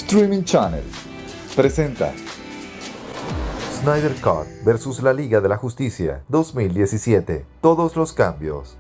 Streaming Channel presenta Snyder Cut vs. la Liga de la Justicia 2017. Todos los cambios.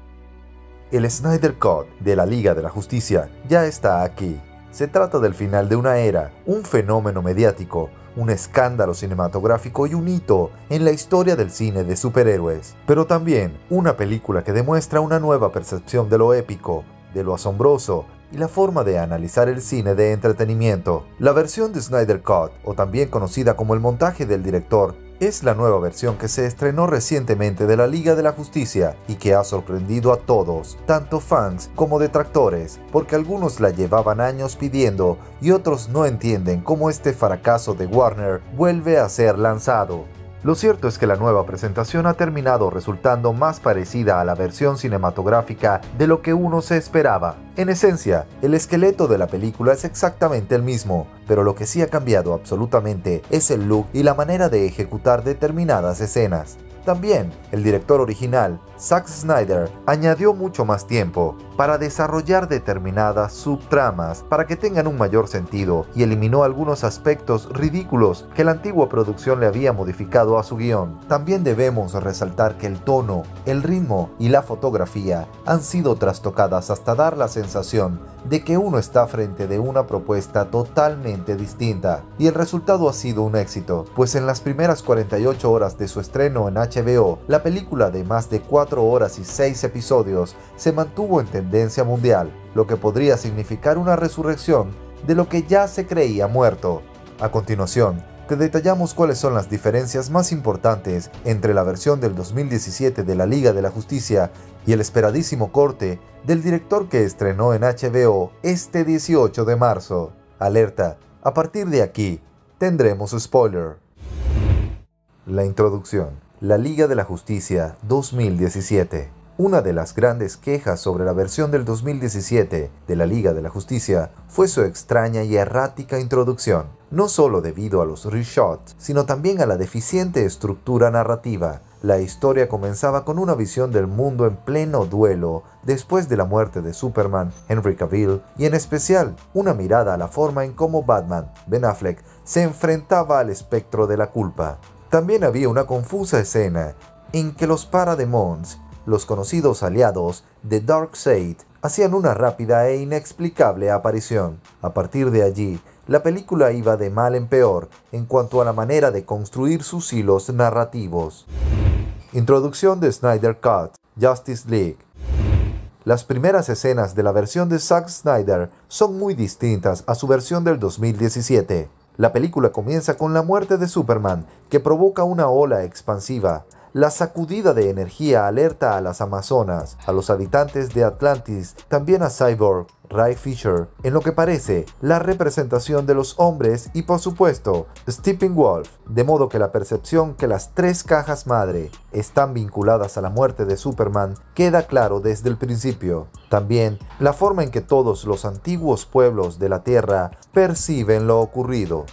El Snyder Cut de la Liga de la Justicia ya está aquí. Se trata del final de una era, un fenómeno mediático, un escándalo cinematográfico y un hito en la historia del cine de superhéroes. Pero también una película que demuestra una nueva percepción de lo épico, de lo asombroso y la forma de analizar el cine de entretenimiento. La versión de Snyder Cut, o también conocida como el montaje del director, es la nueva versión que se estrenó recientemente de la Liga de la Justicia y que ha sorprendido a todos, tanto fans como detractores, porque algunos la llevaban años pidiendo y otros no entienden cómo este fracaso de Warner vuelve a ser lanzado. Lo cierto es que la nueva presentación ha terminado resultando más parecida a la versión cinematográfica de lo que uno se esperaba. En esencia, el esqueleto de la película es exactamente el mismo, pero lo que sí ha cambiado absolutamente es el look y la manera de ejecutar determinadas escenas. También, el director original, Zack Snyder, añadió mucho más tiempo para desarrollar determinadas subtramas para que tengan un mayor sentido y eliminó algunos aspectos ridículos que la antigua producción le había modificado a su guión. También debemos resaltar que el tono, el ritmo y la fotografía han sido trastocadas hasta dar la sensación de que uno está frente de una propuesta totalmente distinta. Y el resultado ha sido un éxito, pues en las primeras 48 horas de su estreno en HBO, la película de más de 4 horas y 6 episodios se mantuvo en tendencia mundial, lo que podría significar una resurrección de lo que ya se creía muerto. A continuación, te detallamos cuáles son las diferencias más importantes entre la versión del 2017 de la Liga de la Justicia y el esperadísimo corte del director que estrenó en HBO este 18 de marzo. Alerta, a partir de aquí tendremos spoiler. La introducción. La Liga de la Justicia 2017. Una de las grandes quejas sobre la versión del 2017 de la Liga de la Justicia fue su extraña y errática introducción, no solo debido a los reshots, sino también a la deficiente estructura narrativa. La historia comenzaba con una visión del mundo en pleno duelo después de la muerte de Superman, Henry Cavill, y en especial una mirada a la forma en cómo Batman, Ben Affleck, se enfrentaba al espectro de la culpa. También había una confusa escena en que los Parademons, los conocidos aliados de Darkseid, hacían una rápida e inexplicable aparición. A partir de allí, la película iba de mal en peor en cuanto a la manera de construir sus hilos narrativos. Introducción de Snyder Cut, Justice League. Las primeras escenas de la versión de Zack Snyder son muy distintas a su versión del 2017. La película comienza con la muerte de Superman, que provoca una ola expansiva. La sacudida de energía alerta a las Amazonas, a los habitantes de Atlantis, también a Cyborg, Ray Fisher, en lo que parece la representación de los hombres y por supuesto Steppenwolf, de modo que la percepción que las tres cajas madre están vinculadas a la muerte de Superman queda claro desde el principio. También la forma en que todos los antiguos pueblos de la Tierra perciben lo ocurrido.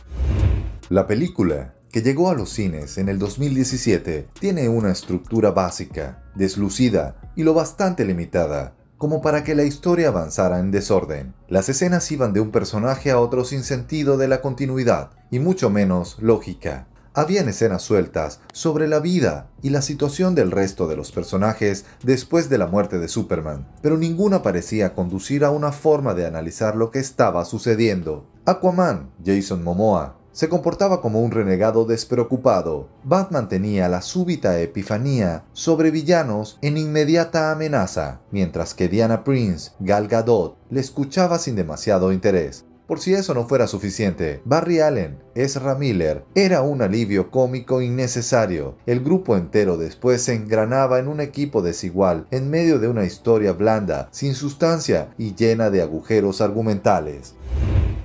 La película, que llegó a los cines en el 2017, tiene una estructura básica, deslucida y lo bastante limitada, como para que la historia avanzara en desorden. Las escenas iban de un personaje a otro sin sentido de la continuidad, y mucho menos lógica. Habían escenas sueltas sobre la vida y la situación del resto de los personajes después de la muerte de Superman, pero ninguna parecía conducir a una forma de analizar lo que estaba sucediendo. Aquaman, Jason Momoa, se comportaba como un renegado despreocupado. Batman tenía la súbita epifanía sobre villanos en inmediata amenaza, mientras que Diana Prince, Gal Gadot, le escuchaba sin demasiado interés. Por si eso no fuera suficiente, Barry Allen, Ezra Miller, era un alivio cómico innecesario. El grupo entero después se engranaba en un equipo desigual en medio de una historia blanda, sin sustancia y llena de agujeros argumentales.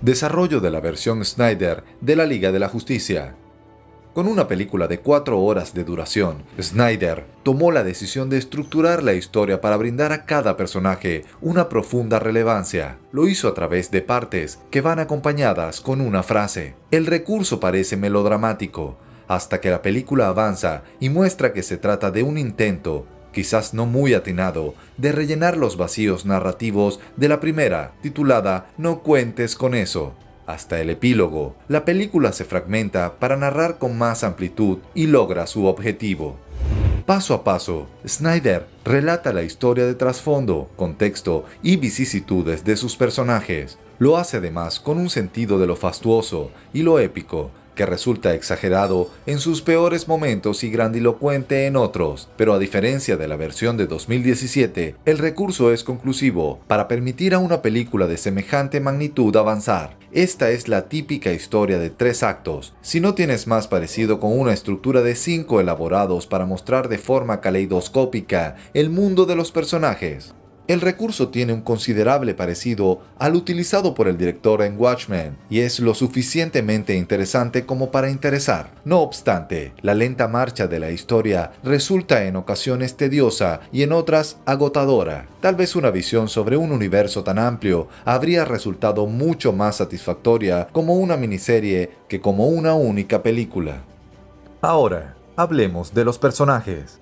Desarrollo de la versión Snyder de la Liga de la Justicia. Con una película de 4 horas de duración, Snyder tomó la decisión de estructurar la historia para brindar a cada personaje una profunda relevancia. Lo hizo a través de partes que van acompañadas con una frase. El recurso parece melodramático, hasta que la película avanza y muestra que se trata de un intento, quizás no muy atinado, de rellenar los vacíos narrativos de la primera, titulada No cuentes con eso. hasta el epílogo, la película se fragmenta para narrar con más amplitud y logra su objetivo. Paso a paso, Snyder relata la historia de trasfondo, contexto y vicisitudes de sus personajes. Lo hace además con un sentido de lo fastuoso y lo épico, que resulta exagerado en sus peores momentos y grandilocuente en otros, pero a diferencia de la versión de 2017, el recurso es conclusivo para permitir a una película de semejante magnitud avanzar. Esta es la típica historia de 3 actos, si no tienes más parecido con una estructura de 5 elaborados para mostrar de forma caleidoscópica el mundo de los personajes. El recurso tiene un considerable parecido al utilizado por el director en Watchmen y es lo suficientemente interesante como para interesar. No obstante, la lenta marcha de la historia resulta en ocasiones tediosa y en otras agotadora. Tal vez una visión sobre un universo tan amplio habría resultado mucho más satisfactoria como una miniserie que como una única película. Ahora, hablemos de los personajes.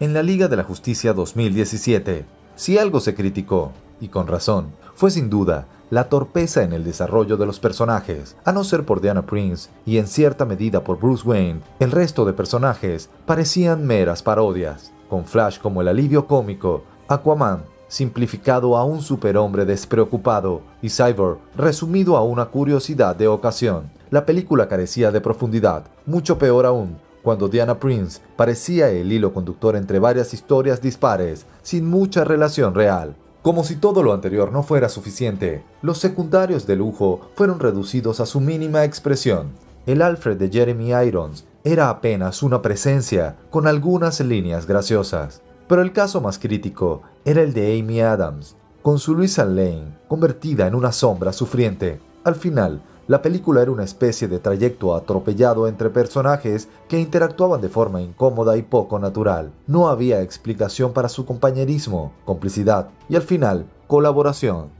En la Liga de la Justicia 2017, si algo se criticó, y con razón, fue sin duda la torpeza en el desarrollo de los personajes. A no ser por Diana Prince y en cierta medida por Bruce Wayne, el resto de personajes parecían meras parodias, con Flash como el alivio cómico, Aquaman simplificado a un superhombre despreocupado y Cyborg resumido a una curiosidad de ocasión. La película carecía de profundidad, mucho peor aún, cuando Diana Prince parecía el hilo conductor entre varias historias dispares, sin mucha relación real. Como si todo lo anterior no fuera suficiente, los secundarios de lujo fueron reducidos a su mínima expresión. El Alfred de Jeremy Irons era apenas una presencia, con algunas líneas graciosas. Pero el caso más crítico era el de Amy Adams, con su Luisa Lane convertida en una sombra sufriente. Al final, la película era una especie de trayecto atropellado entre personajes que interactuaban de forma incómoda y poco natural. No había explicación para su compañerismo, complicidad y al final, colaboración.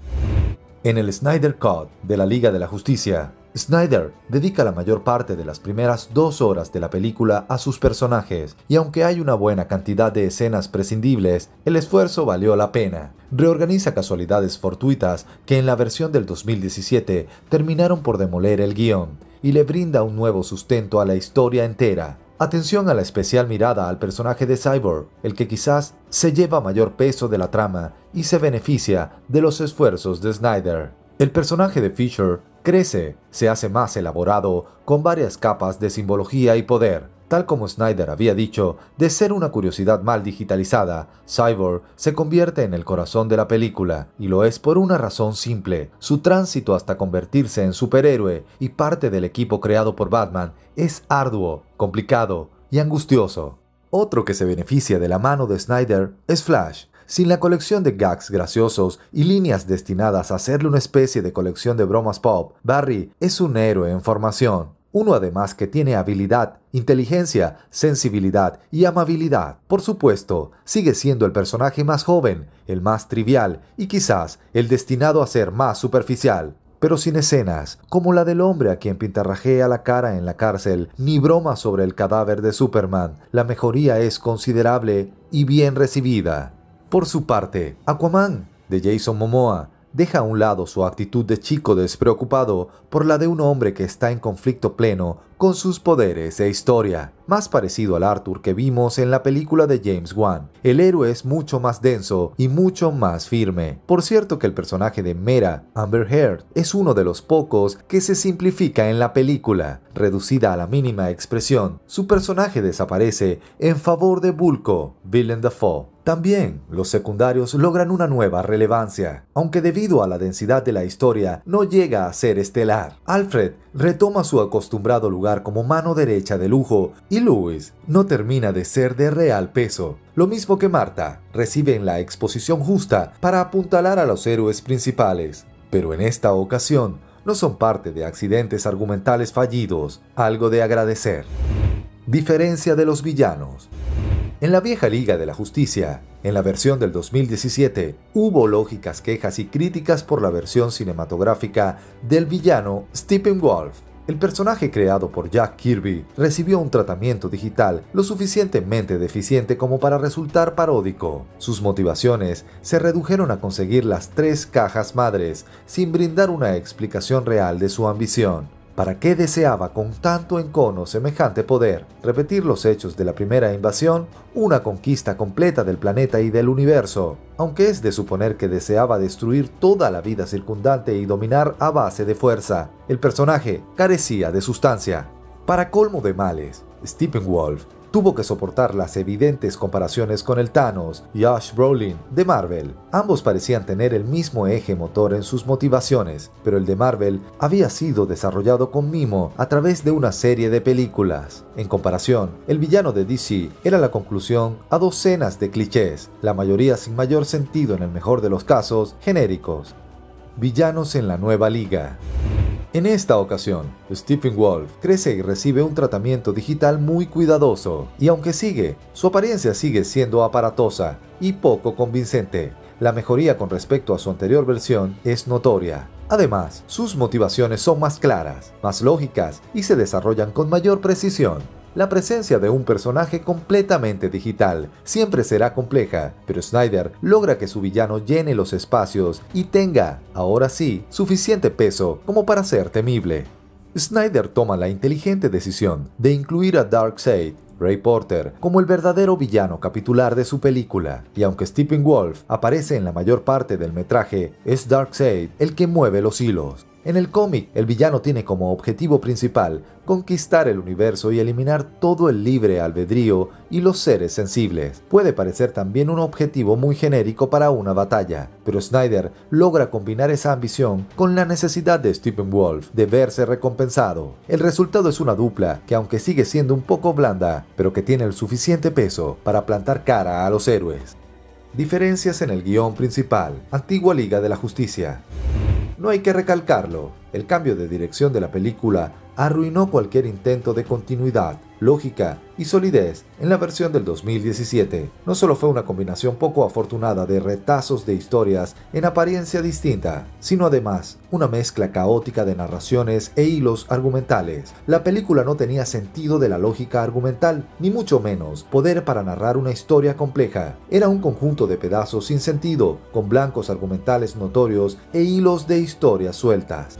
En el Snyder Cut de la Liga de la Justicia, Snyder dedica la mayor parte de las primeras 2 horas de la película a sus personajes, y aunque hay una buena cantidad de escenas prescindibles, el esfuerzo valió la pena. Reorganiza casualidades fortuitas que en la versión del 2017 terminaron por demoler el guión, y le brinda un nuevo sustento a la historia entera. Atención a la especial mirada al personaje de Cyborg, el que quizás se lleva mayor peso de la trama y se beneficia de los esfuerzos de Snyder. El personaje de Fisher crece, se hace más elaborado, con varias capas de simbología y poder. Tal como Snyder había dicho, de ser una curiosidad mal digitalizada, Cyborg se convierte en el corazón de la película, y lo es por una razón simple: su tránsito hasta convertirse en superhéroe y parte del equipo creado por Batman es arduo, complicado y angustioso. Otro que se beneficia de la mano de Snyder es Flash. Sin la colección de gags graciosos y líneas destinadas a hacerle una especie de colección de bromas pop, Barry es un héroe en formación. Uno además que tiene habilidad, inteligencia, sensibilidad y amabilidad. Por supuesto, sigue siendo el personaje más joven, el más trivial y quizás el destinado a ser más superficial. Pero sin escenas, como la del hombre a quien pintarrajea la cara en la cárcel, ni bromas sobre el cadáver de Superman, la mejoría es considerable y bien recibida. Por su parte, Aquaman, de Jason Momoa, deja a un lado su actitud de chico despreocupado por la de un hombre que está en conflicto pleno con sus poderes e historia, más parecido al Arthur que vimos en la película de James Wan. El héroe es mucho más denso y mucho más firme. Por cierto que el personaje de Mera, Amber Heard, es uno de los pocos que se simplifica en la película. Reducida a la mínima expresión, su personaje desaparece en favor de Vulko, Willem Dafoe. También, los secundarios logran una nueva relevancia, aunque debido a la densidad de la historia no llega a ser estelar. Alfred retoma su acostumbrado lugar como mano derecha de lujo y Lois no termina de ser de real peso. Lo mismo que Martha, reciben la exposición justa para apuntalar a los héroes principales, pero en esta ocasión no son parte de accidentes argumentales fallidos, algo de agradecer. Diferencia de los villanos. En la vieja Liga de la Justicia, en la versión del 2017, hubo lógicas quejas y críticas por la versión cinematográfica del villano Steppenwolf. El personaje creado por Jack Kirby recibió un tratamiento digital lo suficientemente deficiente como para resultar paródico. Sus motivaciones se redujeron a conseguir las 3 cajas madres, sin brindar una explicación real de su ambición. ¿Para qué deseaba con tanto encono semejante poder? ¿Repetir los hechos de la primera invasión? ¿Una conquista completa del planeta y del universo? Aunque es de suponer que deseaba destruir toda la vida circundante y dominar a base de fuerza, el personaje carecía de sustancia. Para colmo de males, Steppenwolf tuvo que soportar las evidentes comparaciones con el Thanos y Ash Brolin de Marvel. Ambos parecían tener el mismo eje motor en sus motivaciones, pero el de Marvel había sido desarrollado con mimo a través de una serie de películas. En comparación, el villano de DC era la conclusión a docenas de clichés, la mayoría sin mayor sentido, en el mejor de los casos, genéricos. Villanos en la nueva liga. En esta ocasión, Steppenwolf crece y recibe un tratamiento digital muy cuidadoso, y aunque su apariencia sigue siendo aparatosa y poco convincente. La mejoría con respecto a su anterior versión es notoria. Además, sus motivaciones son más claras, más lógicas y se desarrollan con mayor precisión. La presencia de un personaje completamente digital siempre será compleja, pero Snyder logra que su villano llene los espacios y tenga, ahora sí, suficiente peso como para ser temible. Snyder toma la inteligente decisión de incluir a Darkseid, Ray Porter, como el verdadero villano capitular de su película, y aunque Steppenwolf aparece en la mayor parte del metraje, es Darkseid el que mueve los hilos. En el cómic, el villano tiene como objetivo principal conquistar el universo y eliminar todo el libre albedrío y los seres sensibles. Puede parecer también un objetivo muy genérico para una batalla, pero Snyder logra combinar esa ambición con la necesidad de Steppenwolf de verse recompensado. El resultado es una dupla que, aunque sigue siendo un poco blanda, pero que tiene el suficiente peso para plantar cara a los héroes. Diferencias en el guión principal. Antigua Liga de la Justicia. No hay que recalcarlo, el cambio de dirección de la película arruinó cualquier intento de continuidad, lógica y solidez en la versión del 2017. No solo fue una combinación poco afortunada de retazos de historias en apariencia distinta, sino además una mezcla caótica de narraciones e hilos argumentales. La película no tenía sentido de la lógica argumental, ni mucho menos poder para narrar una historia compleja. Era un conjunto de pedazos sin sentido, con blancos argumentales notorios e hilos de historias sueltas.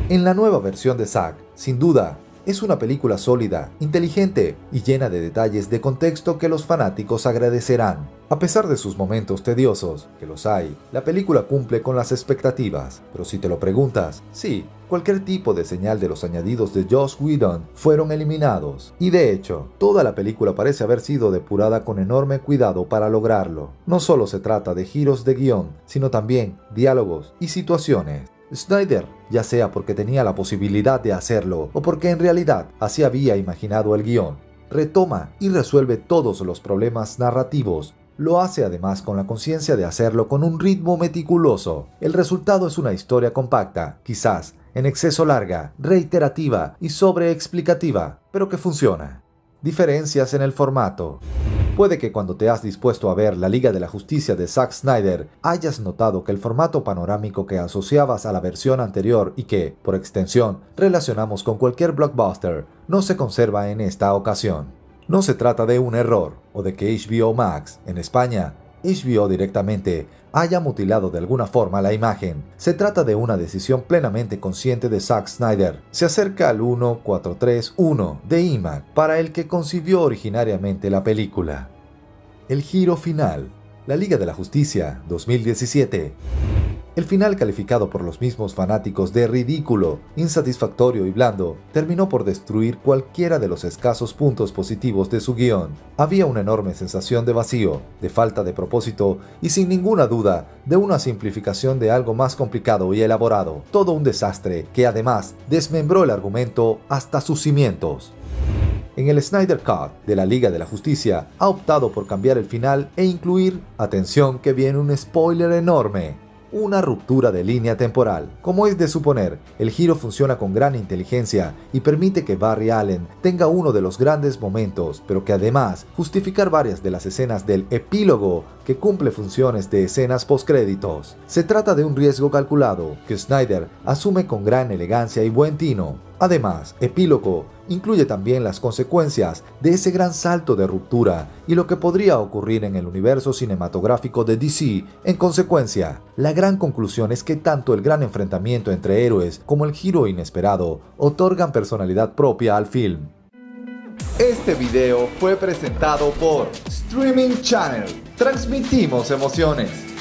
En la nueva versión de Zack, sin duda, es una película sólida, inteligente y llena de detalles de contexto que los fanáticos agradecerán. A pesar de sus momentos tediosos, que los hay, la película cumple con las expectativas. Pero si te lo preguntas, sí, cualquier tipo de señal de los añadidos de Joss Whedon fueron eliminados. Y de hecho, toda la película parece haber sido depurada con enorme cuidado para lograrlo. No solo se trata de giros de guión, sino también diálogos y situaciones. Snyder, ya sea porque tenía la posibilidad de hacerlo o porque en realidad así había imaginado el guión, retoma y resuelve todos los problemas narrativos. Lo hace además con la conciencia de hacerlo con un ritmo meticuloso. El resultado es una historia compacta, quizás en exceso larga, reiterativa y sobreexplicativa, pero que funciona. Diferencias en el formato. Puede que cuando te has dispuesto a ver la Liga de la Justicia de Zack Snyder hayas notado que el formato panorámico que asociabas a la versión anterior y que, por extensión, relacionamos con cualquier blockbuster, no se conserva en esta ocasión. No se trata de un error, o de que HBO Max, en España, HBO directamente, haya mutilado de alguna forma la imagen. Se trata de una decisión plenamente consciente de Zack Snyder. Se acerca al 1431 de IMAX, para el que concibió originariamente la película. El giro final. La Liga de la Justicia 2017. El final, calificado por los mismos fanáticos de ridículo, insatisfactorio y blando, terminó por destruir cualquiera de los escasos puntos positivos de su guión. Había una enorme sensación de vacío, de falta de propósito y sin ninguna duda de una simplificación de algo más complicado y elaborado. Todo un desastre que además desmembró el argumento hasta sus cimientos. En el Snyder Cut de la Liga de la Justicia ha optado por cambiar el final e incluir, atención que viene un spoiler enorme, una ruptura de línea temporal. Como es de suponer, el giro funciona con gran inteligencia y permite que Barry Allen tenga uno de los grandes momentos, pero que además justificar varias de las escenas del epílogo que cumple funciones de escenas postcréditos. Se trata de un riesgo calculado que Snyder asume con gran elegancia y buen tino. Además, Epílogo incluye también las consecuencias de ese gran salto de ruptura y lo que podría ocurrir en el universo cinematográfico de DC en consecuencia. La gran conclusión es que tanto el gran enfrentamiento entre héroes como el giro inesperado otorgan personalidad propia al film. Este video fue presentado por Streaming Channel. Transmitimos emociones.